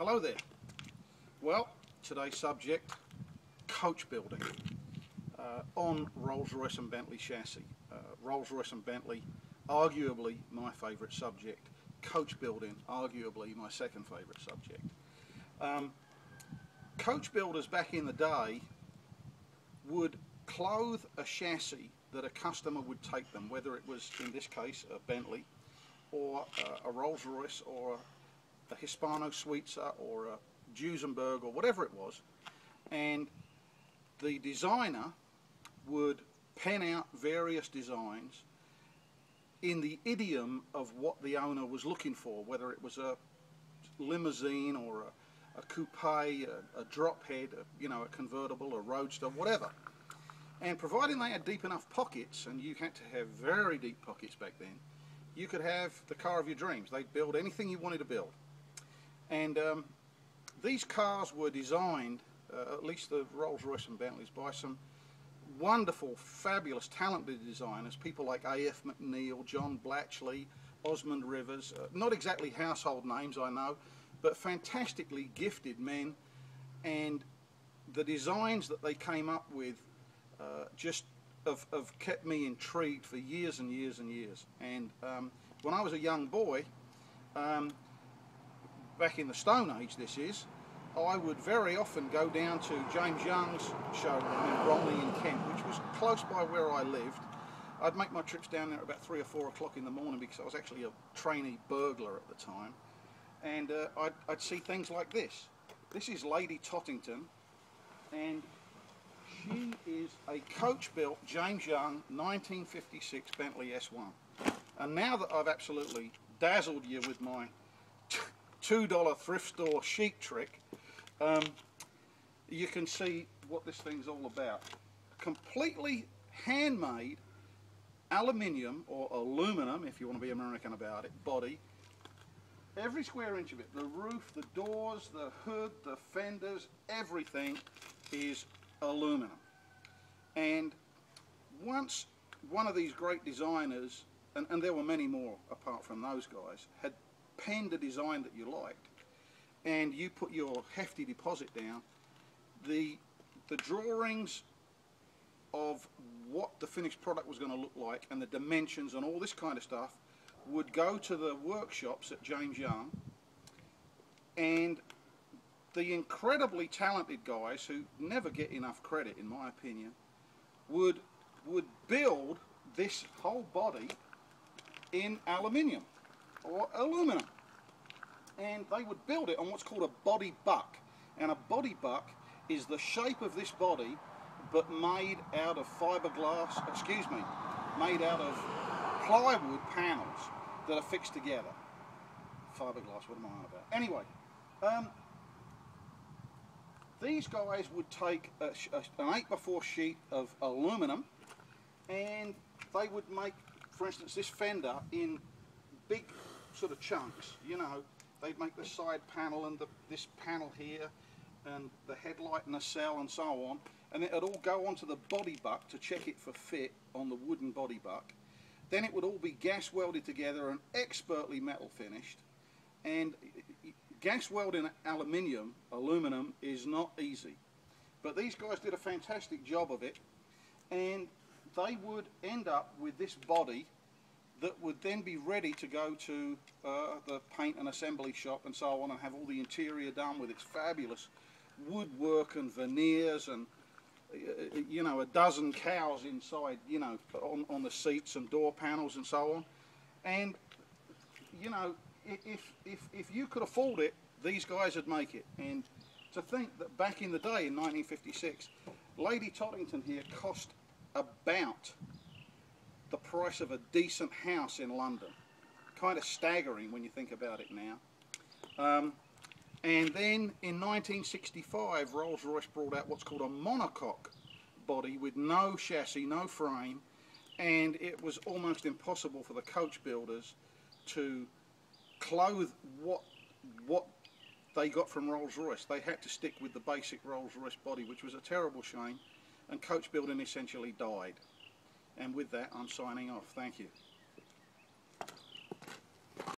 Hello there. Well, today's subject, coach building on Rolls-Royce and Bentley chassis. Rolls-Royce and Bentley, arguably my favourite subject. Coach building, arguably my second favourite subject. Coach builders back in the day would clothe a chassis that a customer would take them, whether it was, in this case, a Bentley or a Rolls-Royce or a Hispano-Suiza or a Duesenberg or whatever it was, and the designer would pen out various designs in the idiom of what the owner was looking for, whether it was a limousine or a coupe, a drop head, a convertible, a roadster, whatever. And providing they had deep enough pockets, and you had to have very deep pockets back then, you could have the car of your dreams. They'd build anything you wanted to build. And these cars were designed, at least the Rolls-Royce and Bentleys, by some wonderful, fabulous, talented designers, people like A.F. McNeil, John Blatchley, Osmond Rivers, not exactly household names, I know, but fantastically gifted men. And the designs that they came up with just have kept me intrigued for years and years and years. And when I was a young boy, back in the Stone Age this is, I would very often go down to James Young's showroom in Bromley in Kent, which was close by where I lived. I'd make my trips down there at about 3 or 4 o'clock in the morning because I was actually a trainee burglar at the time. And I'd see things like this. This is Lady Tottington, and she is a coach-built James Young 1956 Bentley S1. And now that I've absolutely dazzled you with my $2 thrift store chic trick, you can see what this thing's all about. Completely handmade aluminium, or aluminum if you want to be American about it, body. Every square inch of it, the roof, the doors, the hood, the fenders, everything is aluminum. And once one of these great designers, and there were many more apart from those guys, had penned a design that you liked, and you put your hefty deposit down, the drawings of what the finished product was going to look like and the dimensions and all this kind of stuff would go to the workshops at James Young, and the incredibly talented guys, who never get enough credit in my opinion, would build this whole body in aluminium or aluminum, and they would build it on what's called a body buck. And a body buck is the shape of this body but made out of made out of plywood panels that are fixed together. Fiberglass, what am I on about? Anyway, these guys would take an 8x4 sheet of aluminum, and they would make, for instance, this fender in big sort of chunks. They'd make the side panel and this panel here, and the headlight and the cell and so on, and it'd all go onto the body buck to check it for fit on the wooden body buck. Then it would all be gas welded together and expertly metal finished. And gas welding aluminum is not easy, but these guys did a fantastic job of it, and they would end up with this body that would then be ready to go to the paint and assembly shop and so on, and have all the interior done with its fabulous woodwork and veneers, and a dozen cows inside, on the seats and door panels and so on. And if you could afford it, these guys would make it. And to think that back in the day in 1956, Lady Tottington here cost about the price of a decent house in London. Kind of staggering when you think about it now. And then in 1965, Rolls-Royce brought out what's called a monocoque body with no chassis, no frame, and it was almost impossible for the coach builders to clothe what they got from Rolls-Royce. They had to stick with the basic Rolls-Royce body, which was a terrible shame, and coach building essentially died. And with that, I'm signing off. Thank you.